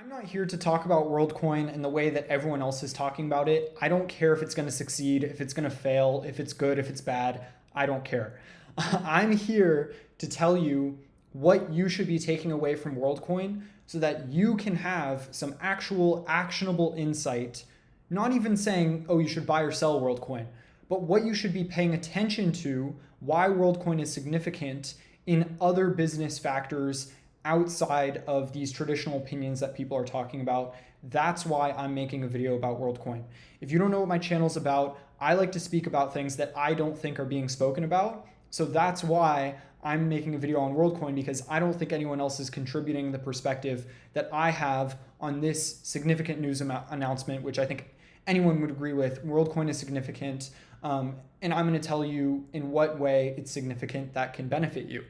I'm not here to talk about WorldCoin in the way that everyone else is talking about it. I don't care if it's going to succeed, if it's going to fail, if it's good, if it's bad. I don't care. I'm here to tell you what you should be taking away from WorldCoin so that you can have some actual actionable insight. Not even saying, oh, you should buy or sell WorldCoin, but what you should be paying attention to, why WorldCoin is significant in other business factors outside of these traditional opinions that people are talking about. That's why I'm making a video about WorldCoin. If you don't know what my channel is about, I like to speak about things that I don't think are being spoken about. So that's why I'm making a video on WorldCoin, because I don't think anyone else is contributing the perspective that I have on this significant news announcement, which I think anyone would agree with. WorldCoin is significant, and I'm going to tell you in what way it's significant that can benefit you.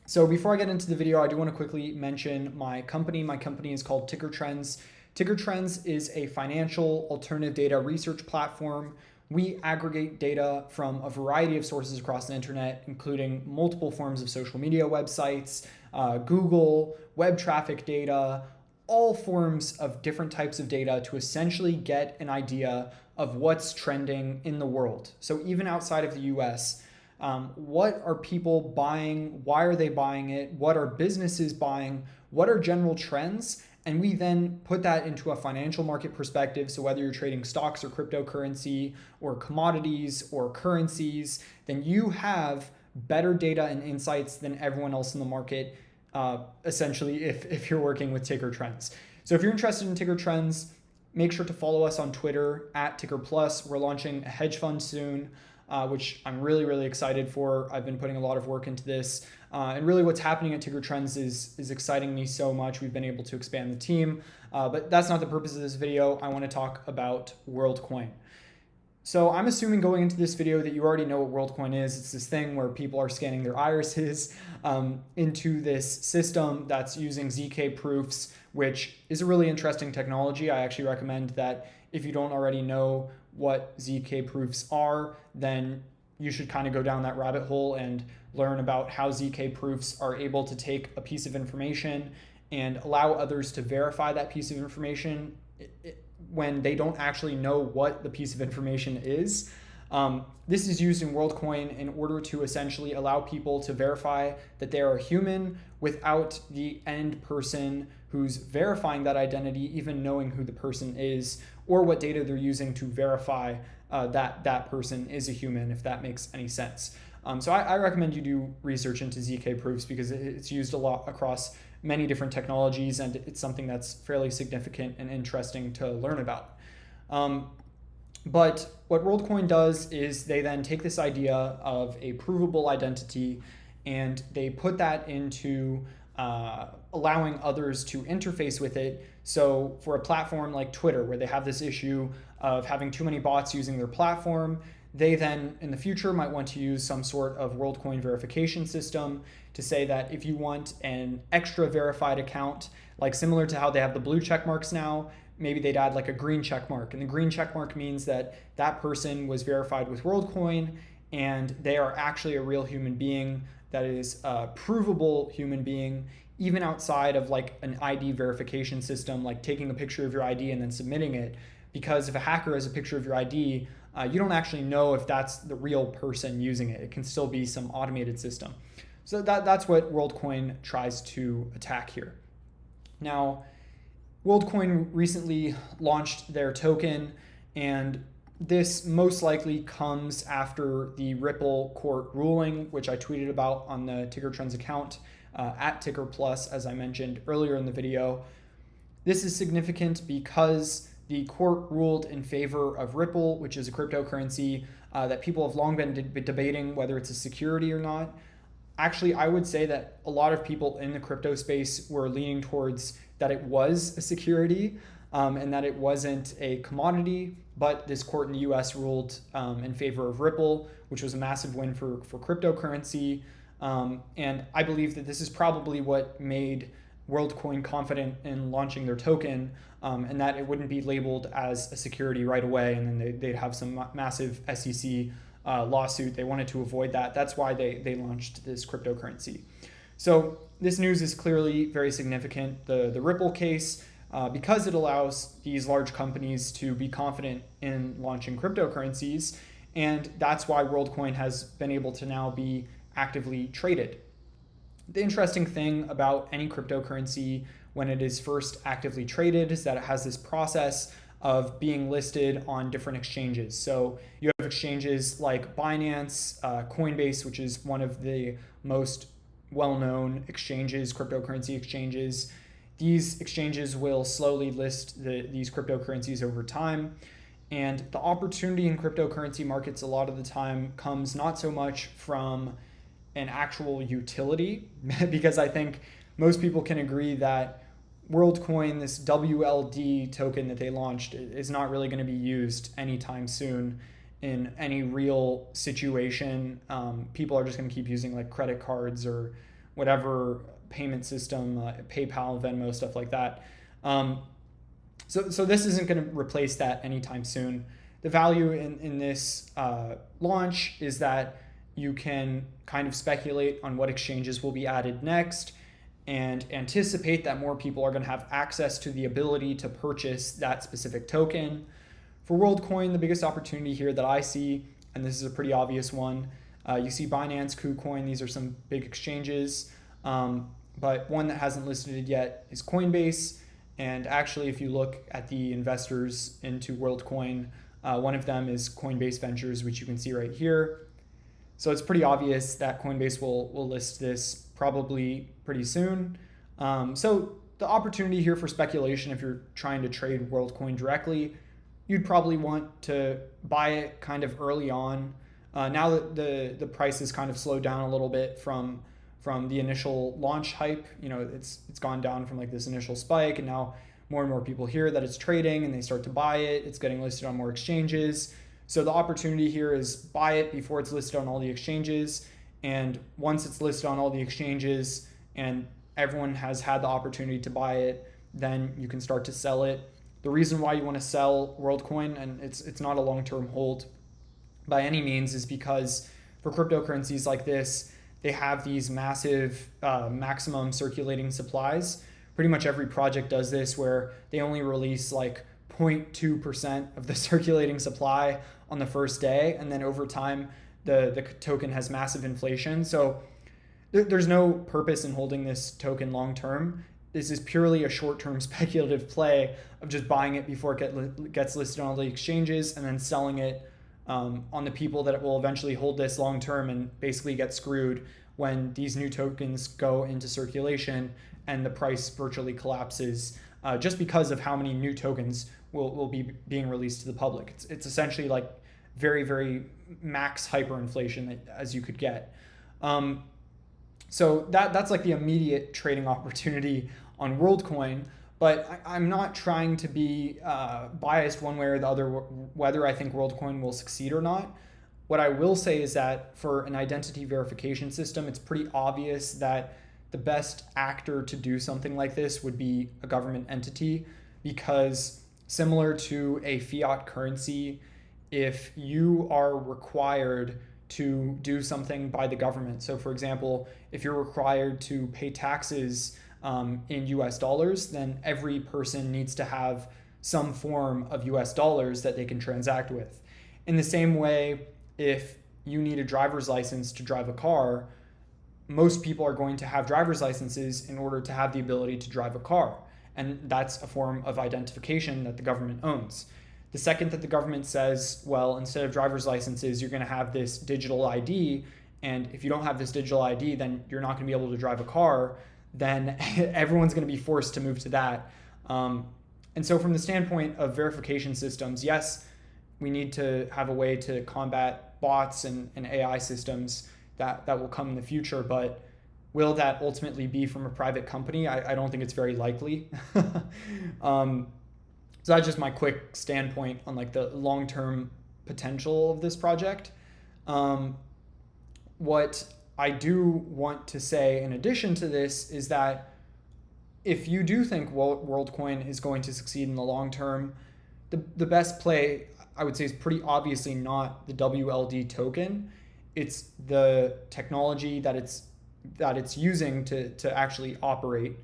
So before I get into the video, I do want to quickly mention my company. My company is called Ticker Trends. Ticker Trends is a financial alternative data research platform. We aggregate data from a variety of sources across the internet, including multiple forms of social media websites, Google, web traffic data, all forms of different types of data to essentially get an idea of what's trending in the world. So even outside of the US, what are people buying? Why are they buying it? What are businesses buying? What are general trends? And we then put that into a financial market perspective. So whether you're trading stocks or cryptocurrency or commodities or currencies, then you have better data and insights than everyone else in the market, essentially, if you're working with Ticker Trends. So if you're interested in Ticker Trends, make sure to follow us on Twitter at Ticker Plus. We're launching a hedge fund soon, which I'm really, really excited for. I've been putting a lot of work into this. And really what's happening at Ticker Trends is exciting me so much. We've been able to expand the team, but that's not the purpose of this video. I want to talk about WorldCoin. So I'm assuming going into this video that you already know what WorldCoin is. It's this thing where people are scanning their irises into this system that's using ZK proofs, which is a really interesting technology. I actually recommend that if you don't already know what ZK proofs are, then you should kind of go down that rabbit hole and learn about how ZK proofs are able to take a piece of information and allow others to verify that piece of information when they don't actually know what the piece of information is. This is used in WorldCoin in order to essentially allow people to verify that they are human without the end person who's verifying that identity even knowing who the person is or what data they're using to verify that that person is a human, if that makes any sense. So I recommend you do research into ZK proofs because it's used a lot across many different technologies, and it's something that's fairly significant and interesting to learn about. But what WorldCoin does is they then take this idea of a provable identity and they put that into allowing others to interface with it. So for a platform like Twitter, where they have this issue of having too many bots using their platform, they then in the future might want to use some sort of WorldCoin verification system to say that if you want an extra verified account, like similar to how they have the blue check marks now, maybe they'd add like a green check mark. And the green check mark means that that person was verified with WorldCoin and they are actually a real human being that is a provable human being, even outside of like an ID verification system, like taking a picture of your ID and then submitting it. Because if a hacker has a picture of your ID, you don't actually know if that's the real person using it. It can still be some automated system. So that's what WorldCoin tries to attack here. Now, WorldCoin recently launched their token, and this most likely comes after the Ripple court ruling, which I tweeted about on the Ticker Trends account at Ticker Plus, as I mentioned earlier in the video. This is significant because the court ruled in favor of Ripple, which is a cryptocurrency that people have long been debating whether it's a security or not. Actually, I would say that a lot of people in the crypto space were leaning towards that it was a security and that it wasn't a commodity, but this court in the US ruled in favor of Ripple, which was a massive win for cryptocurrency. And I believe that this is probably what made WorldCoin confident in launching their token, and that it wouldn't be labeled as a security right away, and then they'd have some massive SEC lawsuit. They wanted to avoid that. That's why they launched this cryptocurrency. So this news is clearly very significant. The Ripple case, because it allows these large companies to be confident in launching cryptocurrencies, and that's why WorldCoin has been able to now be actively traded. The interesting thing about any cryptocurrency when it is first actively traded is that it has this process of being listed on different exchanges. So you have exchanges like Binance, Coinbase, which is one of the most well-known exchanges, cryptocurrency exchanges. These exchanges will slowly list these cryptocurrencies over time. And the opportunity in cryptocurrency markets a lot of the time comes not so much from an actual utility, because I think most people can agree that WorldCoin, this WLD token that they launched, is not really going to be used anytime soon in any real situation. People are just going to keep using like credit cards or whatever payment system, PayPal, Venmo, stuff like that. So this isn't going to replace that anytime soon. The value in this launch is that you can kind of speculate on what exchanges will be added next and anticipate that more people are going to have access to the ability to purchase that specific token. For WorldCoin, the biggest opportunity here that I see, and this is a pretty obvious one, you see Binance, KuCoin, these are some big exchanges, but one that hasn't listed it yet is Coinbase. And actually, if you look at the investors into WorldCoin, one of them is Coinbase Ventures, which you can see right here. So it's pretty obvious that Coinbase will list this probably pretty soon. So the opportunity here for speculation, if you're trying to trade WorldCoin directly, you'd probably want to buy it kind of early on. Now that the price has kind of slowed down a little bit from the initial launch hype, it's gone down from like this initial spike, and now more and more people hear that it's trading and they start to buy it. It's getting listed on more exchanges. So the opportunity here is buy it before it's listed on all the exchanges. And once it's listed on all the exchanges and everyone has had the opportunity to buy it, then you can start to sell it. The reason why you want to sell WorldCoin, and it's not a long-term hold by any means, is because for cryptocurrencies like this, they have these massive maximum circulating supplies. Pretty much every project does this, where they only release like 0.2% of the circulating supply on the first day, and then over time the token has massive inflation. So there's no purpose in holding this token long term. This is purely a short-term speculative play of just buying it before it gets listed on all the exchanges and then selling it on the people that will eventually hold this long term and basically get screwed when these new tokens go into circulation and the price virtually collapses just because of how many new tokens will be being released to the public. It's essentially like very, very max hyperinflation as you could get. So that's like the immediate trading opportunity on WorldCoin, but I'm not trying to be biased one way or the other whether I think WorldCoin will succeed or not. What I will say is that for an identity verification system, it's pretty obvious that the best actor to do something like this would be a government entity, because similar to a fiat currency, if you are required to do something by the government, so for example, if you're required to pay taxes in US dollars, then every person needs to have some form of US dollars that they can transact with. In the same way, if you need a driver's license to drive a car, most people are going to have driver's licenses in order to have the ability to drive a car. And that's a form of identification that the government owns. The second that the government says, well, instead of driver's licenses, you're going to have this digital ID, and if you don't have this digital ID, then you're not going to be able to drive a car, then everyone's going to be forced to move to that. And so from the standpoint of verification systems, yes, we need to have a way to combat bots and AI systems that will come in the future, but will that ultimately be from a private company? I don't think it's very likely. So that's just my quick standpoint on like the long-term potential of this project. What I do want to say in addition to this is that if you do think WorldCoin is going to succeed in the long term, the best play, I would say, is pretty obviously not the WLD token. It's the technology that it's that it's using to actually operate.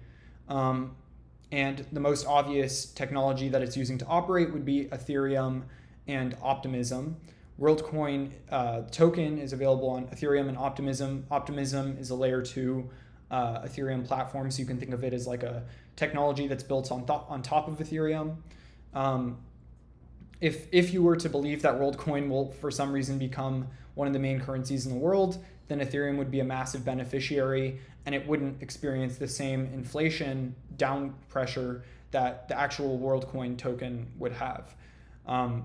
And the most obvious technology that it's using to operate would be Ethereum and Optimism. WorldCoin token is available on Ethereum and Optimism. Optimism is a layer 2 Ethereum platform, so you can think of it as like a technology that's built on top of Ethereum. If you were to believe that WorldCoin will for some reason become one of the main currencies in the world, then Ethereum would be a massive beneficiary, and it wouldn't experience the same inflation down pressure that the actual WorldCoin token would have.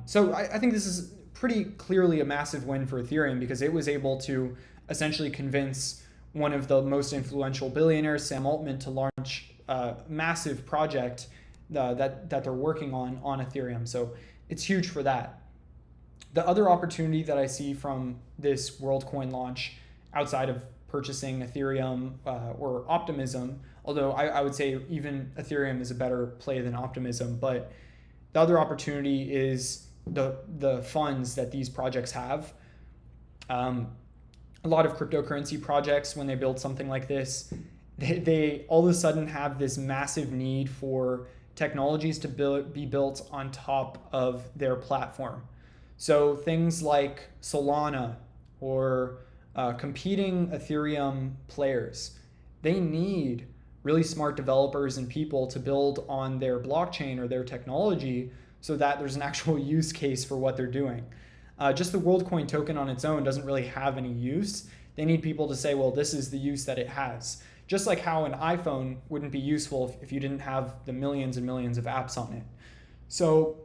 So I think this is pretty clearly a massive win for Ethereum, because it was able to essentially convince one of the most influential billionaires, Sam Altman, to launch a massive project that they're working on Ethereum. So it's huge for that. The other opportunity that I see from this WorldCoin launch, outside of purchasing Ethereum or Optimism, although I would say even Ethereum is a better play than Optimism, but the other opportunity is the funds that these projects have. A lot of cryptocurrency projects, when they build something like this, they all of a sudden have this massive need for technologies to be built on top of their platform. So things like Solana or competing Ethereum players, they need really smart developers and people to build on their blockchain or their technology so that there's an actual use case for what they're doing. Just the WorldCoin token on its own doesn't really have any use. They need people to say, well, this is the use that it has. Just like how an iPhone wouldn't be useful if you didn't have the millions and millions of apps on it. So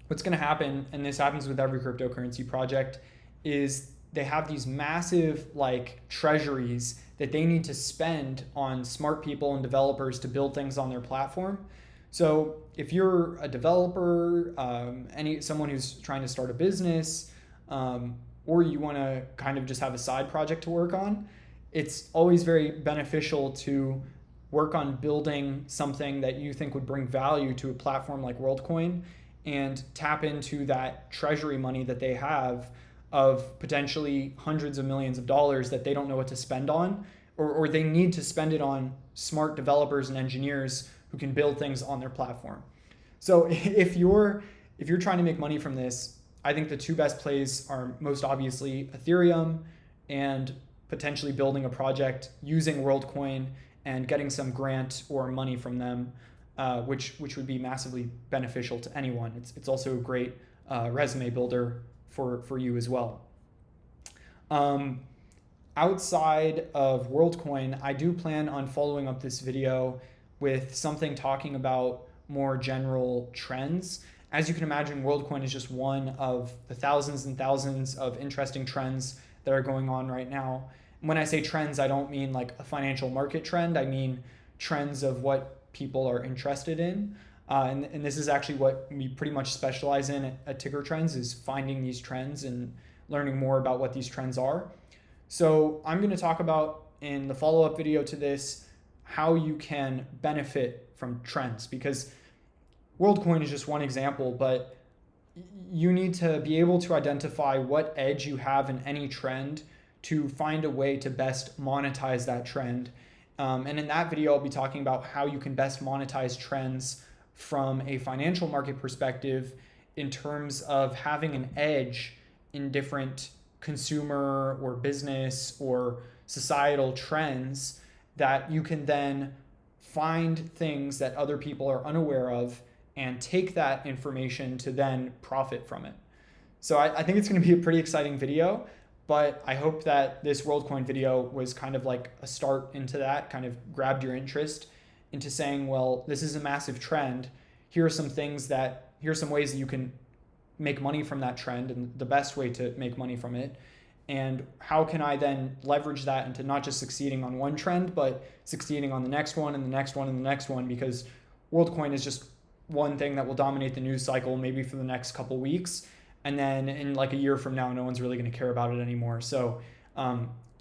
what's going to happen, and this happens with every cryptocurrency project, is they have these massive like treasuries that they need to spend on smart people and developers to build things on their platform. So if you're a developer, someone who's trying to start a business, or you want to kind of just have a side project to work on, it's always very beneficial to work on building something that you think would bring value to a platform like WorldCoin and tap into that treasury money that they have of potentially hundreds of millions of dollars that they don't know what to spend on, or they need to spend it on smart developers and engineers who can build things on their platform. So if you're trying to make money from this, I think the two best plays are most obviously Ethereum and potentially building a project using WorldCoin and getting some grant or money from them, which would be massively beneficial to anyone. It's also a great resume builder for you as well. Outside of WorldCoin, I do plan on following up this video with something talking about more general trends. As you can imagine, WorldCoin is just one of the thousands and thousands of interesting trends that are going on right now. When I say trends, I don't mean like a financial market trend. I mean trends of what people are interested in. And this is actually what we pretty much specialize in at Ticker Trends, is finding these trends and learning more about what these trends are. So I'm going to talk about in the follow-up video to this how you can benefit from trends, because WorldCoin is just one example, but you need to be able to identify what edge you have in any trend to find a way to best monetize that trend. And in that video, I'll be talking about how you can best monetize trends from a financial market perspective in terms of having an edge in different consumer or business or societal trends that you can then find things that other people are unaware of and take that information to then profit from it. So I think it's going to be a pretty exciting video, but I hope that this WorldCoin video was kind of like a start into that, kind of grabbed your interest into saying, well, this is a massive trend. Here are some ways that you can make money from that trend and the best way to make money from it. And how can I then leverage that into not just succeeding on one trend, but succeeding on the next one and the next one and the next one, because WorldCoin is just one thing that will dominate the news cycle maybe for the next couple weeks. And then in like a year from now, no one's really going to care about it anymore. So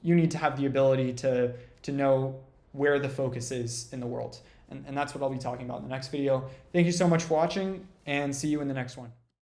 you need to have the ability to know where the focus is in the world. And that's what I'll be talking about in the next video. Thank you so much for watching, and see you in the next one.